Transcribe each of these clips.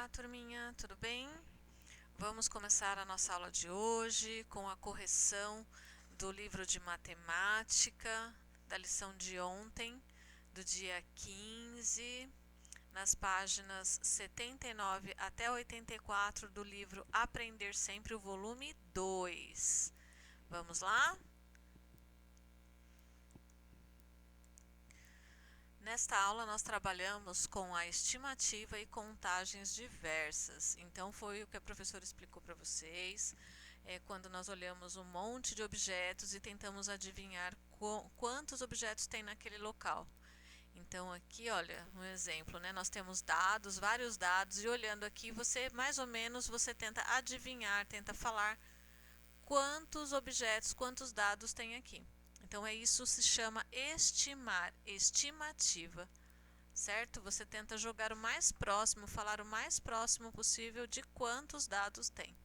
Olá, turminha, tudo bem? Vamos começar a nossa aula de hoje com a correção do livro de matemática da lição de ontem, do dia 15, nas páginas 79 até 84 do livro Aprender Sempre, o volume 2. Vamos lá? Nesta aula nós trabalhamos com a estimativa e contagens diversas. Então foi o que a professora explicou para vocês, quando nós olhamos um monte de objetos e tentamos adivinhar quantos objetos tem naquele local. Então aqui, olha, um exemplo, né? Nós temos dados, vários dados, e olhando aqui, você mais ou menos você tenta adivinhar, tenta falar quantos objetos, quantos dados tem aqui. Então isso se chama estimar, estimativa, certo? Você tenta jogar o mais próximo, falar o mais próximo possível de quantos dados tem.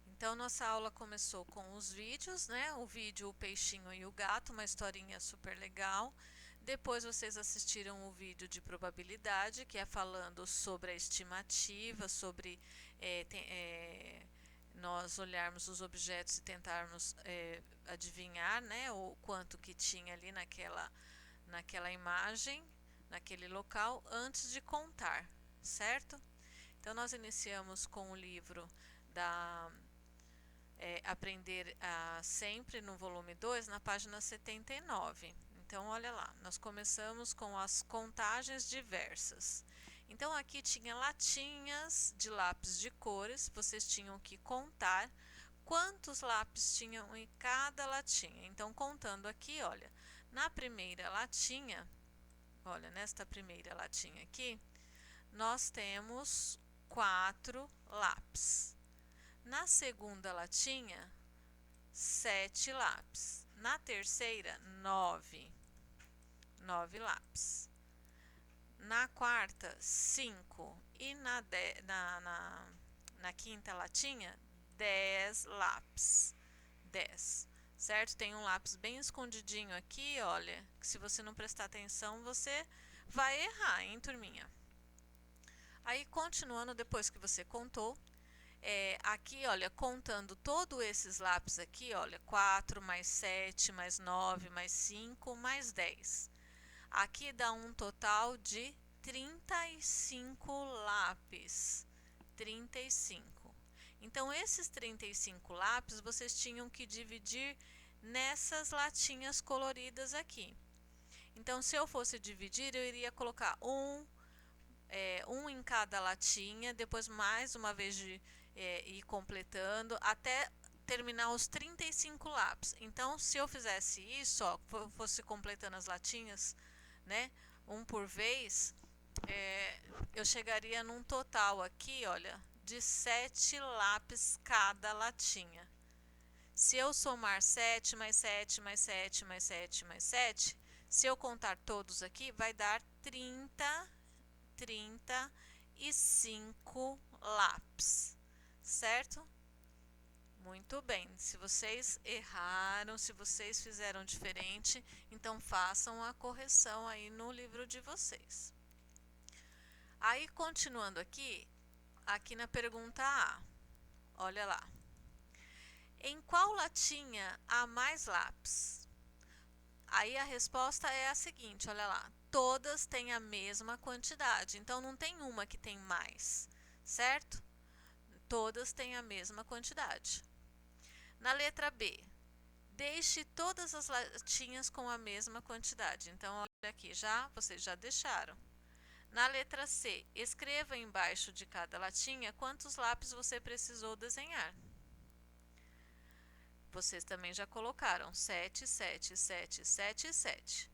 Então nossa aula começou com os vídeos, né? O vídeo O Peixinho e o Gato, uma historinha super legal. Depois vocês assistiram o vídeo de probabilidade, que é falando sobre a estimativa, sobre nós olharmos os objetos e tentarmos adivinhar, né, o quanto que tinha ali naquela imagem, naquele local, antes de contar, certo? Então nós iniciamos com o livro da Aprender Sempre, no volume 2, na página 79. Então olha lá, nós começamos com as contagens diversas. Então aqui tinha latinhas de lápis de cores, vocês tinham que contar quantos lápis tinham em cada latinha. Então contando aqui, olha, na primeira latinha, olha, nesta primeira latinha aqui, nós temos 4 lápis. Na segunda latinha, 7 lápis. Na terceira, 9 lápis. Na quarta, 5. E na quinta latinha, 10 lápis. 10. Certo? Tem um lápis bem escondidinho aqui, olha, que se você não prestar atenção, você vai errar, hein, turminha? Aí, continuando, depois que você contou, aqui, olha, contando todos esses lápis aqui, olha, 4 mais 7 mais 9 mais 5 mais 10. Aqui dá um total de 35 lápis. 35. Então, esses 35 lápis vocês tinham que dividir nessas latinhas coloridas aqui. Então, se eu fosse dividir, eu iria colocar um em cada latinha, depois mais uma vez ir completando até terminar os 35 lápis. Então, se eu fizesse isso, ó, fosse completando as latinhas, né, um por vez, eu chegaria num total aqui, olha, de 7 lápis cada latinha. Se eu somar 7 mais 7 mais 7 mais 7 mais 7, se eu contar todos aqui, vai dar 35 lápis, certo? Muito bem. Se vocês erraram, se vocês fizeram diferente, então façam a correção aí no livro de vocês. Aí, continuando aqui na pergunta A, olha lá. Em qual latinha há mais lápis? Aí a resposta é a seguinte, olha lá. Todas têm a mesma quantidade, então não tem uma que tem mais, certo? Todas têm a mesma quantidade. Na letra B, deixe todas as latinhas com a mesma quantidade. Então, olha aqui, vocês já deixaram. Na letra C, escreva embaixo de cada latinha quantos lápis você precisou desenhar. Vocês também já colocaram 7, 7, 7, 7 e 7.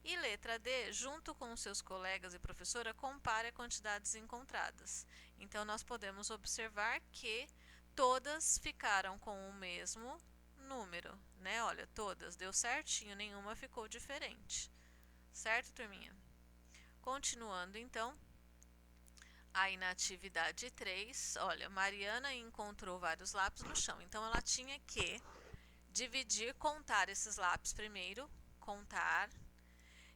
E letra D, junto com seus colegas e professora, compare as quantidades encontradas. Então, nós podemos observar que todas ficaram com o mesmo número, né? Olha, todas, deu certinho, nenhuma ficou diferente. Certo, turminha? Continuando, então, aí na atividade 3, olha, Mariana encontrou vários lápis no chão. Então, ela tinha que dividir, contar esses lápis primeiro, contar,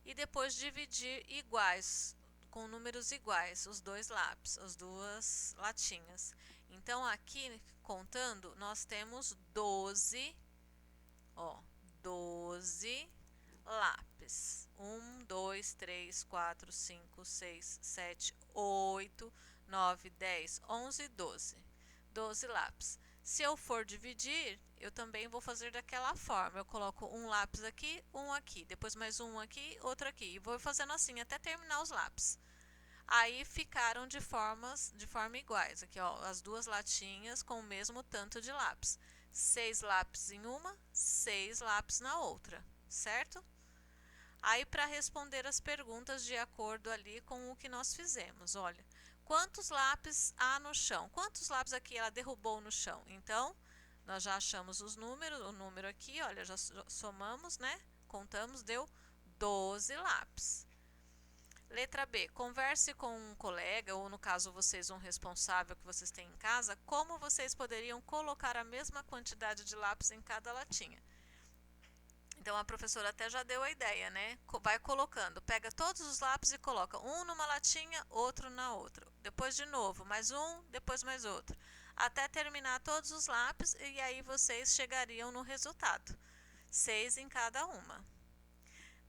e depois dividir iguais, com números iguais, os dois lápis, as duas latinhas. Então, aqui, contando, nós temos 12, ó, 12 lápis. 1, 2, 3, 4, 5, 6, 7, 8, 9, 10, 11, 12. 12 lápis. Se eu for dividir, eu também vou fazer daquela forma. Eu coloco um lápis aqui, um aqui, depois mais um aqui, outro aqui. E vou fazendo assim até terminar os lápis. Aí ficaram de forma iguais. Aqui, ó, as duas latinhas com o mesmo tanto de lápis. 6 lápis em uma, 6 lápis na outra, certo? Aí, para responder as perguntas de acordo ali com o que nós fizemos, olha, quantos lápis há no chão? Quantos lápis aqui ela derrubou no chão? Então, nós já achamos os números, o número aqui, olha, já somamos, né? Contamos, deu 12 lápis. Letra B, converse com um colega, ou no caso vocês, um responsável que vocês têm em casa, como vocês poderiam colocar a mesma quantidade de lápis em cada latinha. Então, a professora até já deu a ideia, né? Vai colocando, pega todos os lápis e coloca um numa latinha, outro na outra. Depois de novo, mais um, depois mais outro. Até terminar todos os lápis e aí vocês chegariam no resultado. 6 em cada uma.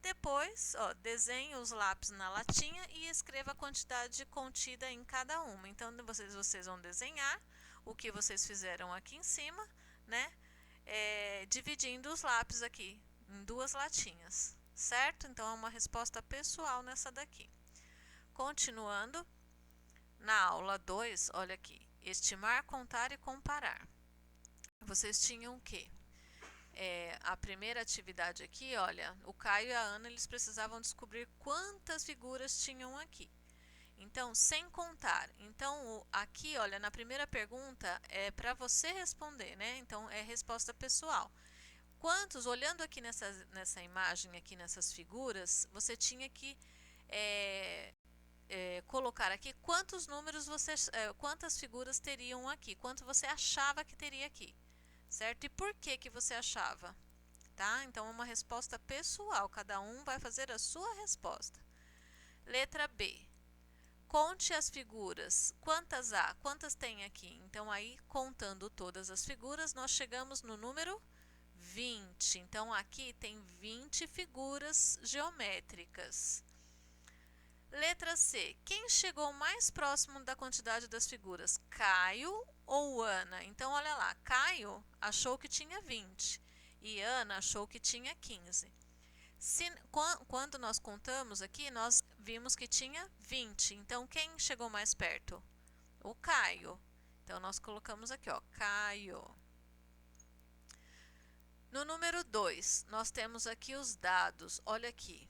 Depois, ó, desenhe os lápis na latinha e escreva a quantidade contida em cada uma. Então, vocês vão desenhar o que vocês fizeram aqui em cima, né? Dividindo os lápis aqui em duas latinhas, certo? Então, é uma resposta pessoal nessa daqui. Continuando, na aula 2, olha aqui, estimar, contar e comparar. Vocês tinham o quê? A primeira atividade aqui, olha, o Caio e a Ana, eles precisavam descobrir quantas figuras tinham aqui. Então, sem contar. Então, aqui, olha, na primeira pergunta, é para você responder, né? Então, é resposta pessoal. Quantos, olhando aqui nessa imagem, aqui nessas figuras, você tinha que colocar aqui quantos números quantas figuras teriam aqui, quanto você achava que teria aqui, certo? E por que você achava, tá? Então, é uma resposta pessoal, cada um vai fazer a sua resposta. Letra B. Conte as figuras. Quantas há? Quantas tem aqui? Então, aí, contando todas as figuras, nós chegamos no número 20. Então, aqui tem 20 figuras geométricas. Letra C. Quem chegou mais próximo da quantidade das figuras? Caio ou Ana? Então, olha lá. Caio achou que tinha 20 e Ana achou que tinha 15. Quando nós contamos aqui, nós vimos que tinha 20. Então, quem chegou mais perto? O Caio. Então, nós colocamos aqui, ó, Caio. No número 2, nós temos aqui os dados. Olha aqui,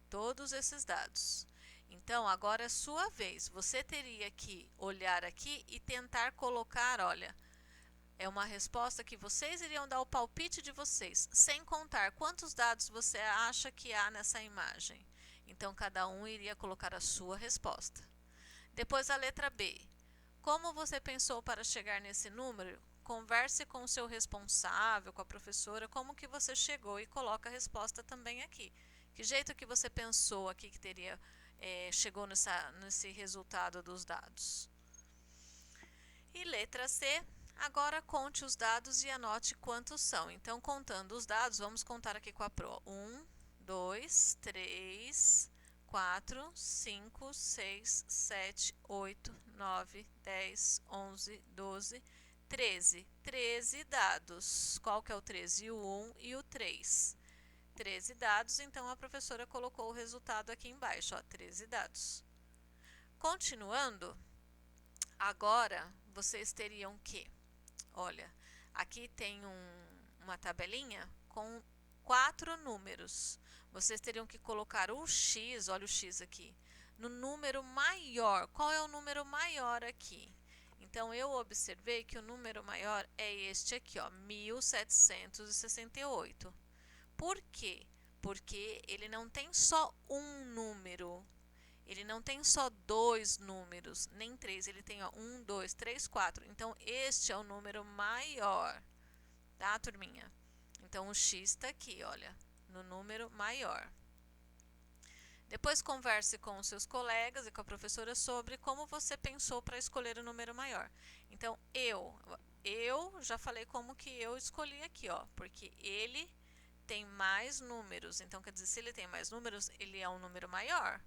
todos esses dados. Então, agora é sua vez. Você teria que olhar aqui e tentar colocar, olha, é uma resposta que vocês iriam dar o palpite de vocês, sem contar quantos dados você acha que há nessa imagem. Então, cada um iria colocar a sua resposta. Depois, a letra B. Como você pensou para chegar nesse número? Converse com o seu responsável, com a professora, como que você chegou e coloca a resposta também aqui. Que jeito que você pensou aqui que teria, chegou nesse resultado dos dados. E letra C. Agora conte os dados e anote quantos são. Então, contando os dados, vamos contar aqui com a Pro. 1, 2, 3, 4, 5, 6, 7, 8, 9, 10, 11, 12, 13. 13 dados. Qual que é o 13? O 1 e o 3. 13 dados, então a professora colocou o resultado aqui embaixo, ó, 13 dados. Continuando, agora vocês teriam que, olha, aqui tem uma tabelinha com 4 números. Vocês teriam que colocar o X, olha o X aqui, no número maior. Qual é o número maior aqui? Então, eu observei que o número maior é este aqui, ó, 1768. Por quê? Porque ele não tem só um número. Ele não tem só 2 números, nem 3. Ele tem 1, 2, 3, 4. Então, este é o número maior. Tá, turminha? Então, o X está aqui, olha, no número maior. Depois converse com os seus colegas e com a professora sobre como você pensou para escolher o número maior. Então, eu já falei como que eu escolhi aqui, ó, porque ele tem mais números. Então, quer dizer, se ele tem mais números, ele é um número maior,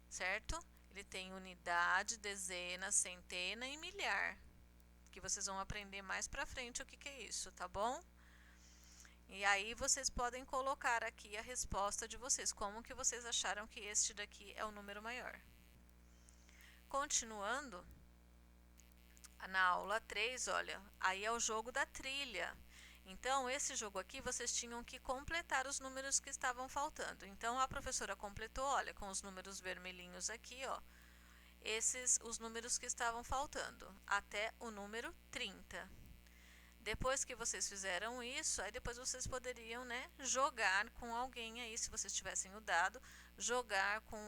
certo? Ele tem unidade, dezena, centena e milhar, que vocês vão aprender mais pra frente o que que é isso, tá bom? E aí vocês podem colocar aqui a resposta de vocês, como que vocês acharam que este daqui é o número maior. Continuando, na aula 3, olha, aí é o jogo da trilha. Então, esse jogo aqui, vocês tinham que completar os números que estavam faltando. Então, a professora completou, olha, com os números vermelhinhos aqui, ó, os números que estavam faltando, até o número 30. Depois que vocês fizeram isso, aí depois vocês poderiam, né, jogar com alguém aí, se vocês tivessem o dado, jogar com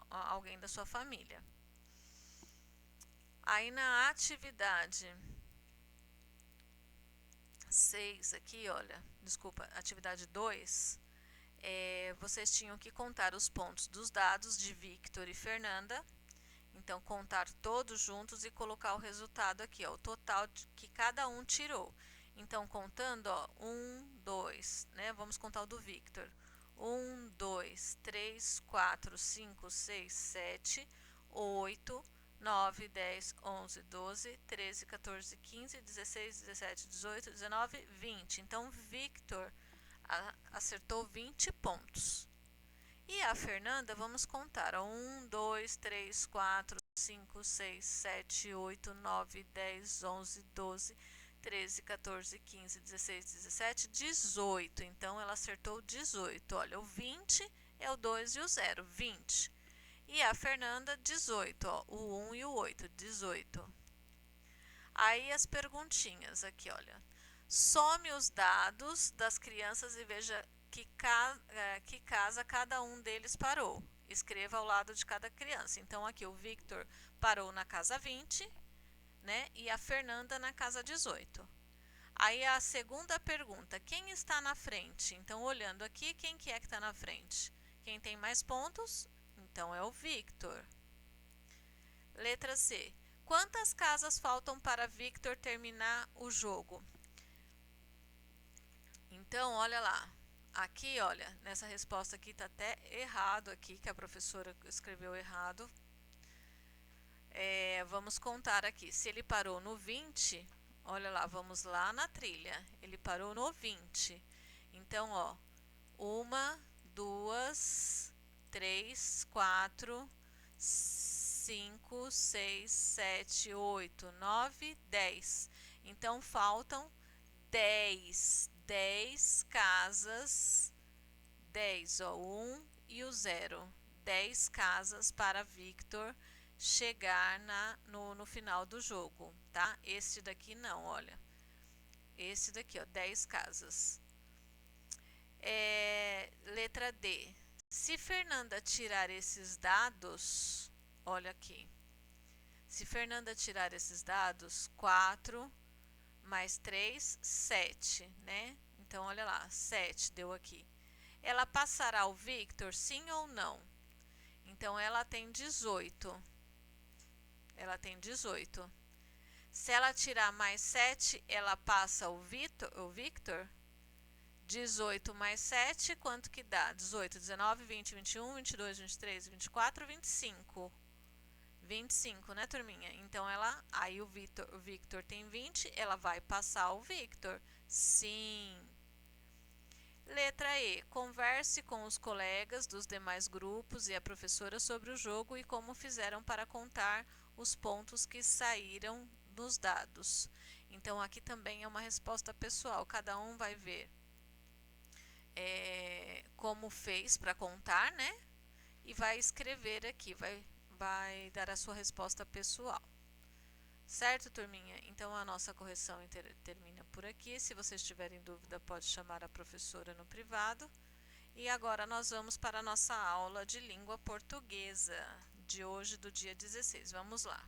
alguém da sua família. Aí na atividade 6 aqui, olha, desculpa, atividade 2, vocês tinham que contar os pontos dos dados de Victor e Fernanda. Então, contar todos juntos e colocar o resultado aqui, ó, o total que cada um tirou. Então, contando, ó, 1, 2, né? Vamos contar o do Victor. 1, 2, 3, 4, 5, 6, 7, 8, 9, 10, 11, 12, 13, 14, 15, 16, 17, 18, 19, 20. Então, Victor acertou 20 pontos. E a Fernanda, vamos contar. 1, 2, 3, 4, 5, 6, 7, 8, 9, 10, 11, 12, 13, 14, 15, 16, 17, 18. Então, ela acertou 18. Olha, o 20 é o 2 e o 0, 20. E a Fernanda, 18. Ó, o 1 e o 8, 18. Aí as perguntinhas aqui, olha. Some os dados das crianças e veja que casa cada um deles parou. Escreva ao lado de cada criança. Então, aqui o Victor parou na casa 20, né? E a Fernanda na casa 18. Aí a segunda pergunta, quem está na frente? Então, olhando aqui, quem que é que está na frente? Quem tem mais pontos? Então, é o Victor. Letra C. Quantas casas faltam para Victor terminar o jogo? Então, olha lá. Aqui, olha, nessa resposta aqui tá até errado aqui, que a professora escreveu errado. Vamos contar aqui. Se ele parou no 20, olha lá, vamos lá na trilha. Ele parou no 20. Então, ó, 1, 2, 3, 4, 5, 6, 7, 8, 9, 10. Então, faltam 10 casas, 10, ó, 1 e o 0, 10 casas para Victor chegar no final do jogo, tá? Este daqui não, olha, esse daqui, ó, 10 casas. Letra D, se Fernanda tirar esses dados, olha aqui, se Fernanda tirar esses dados, 4 mais 3, 7, né? Então, olha lá, 7 deu aqui. Ela passará o Victor, sim ou não? Então, ela tem 18. Ela tem 18. Se ela tirar mais 7, ela passa o Victor? 18 mais 7, quanto que dá? 18, 19, 20, 21, 22, 23, 24, 25. 25, né, turminha? Então, aí o Victor tem 20, ela vai passar o Victor. Sim. Letra E. Converse com os colegas dos demais grupos e a professora sobre o jogo e como fizeram para contar os pontos que saíram nos dados. Então, aqui também é uma resposta pessoal. Cada um vai ver como fez para contar, né? E vai escrever aqui, vai dar a sua resposta pessoal. Certo, turminha? Então, a nossa correção termina por aqui. Se vocês tiverem dúvida, pode chamar a professora no privado. E agora nós vamos para a nossa aula de língua portuguesa de hoje, do dia 16. Vamos lá.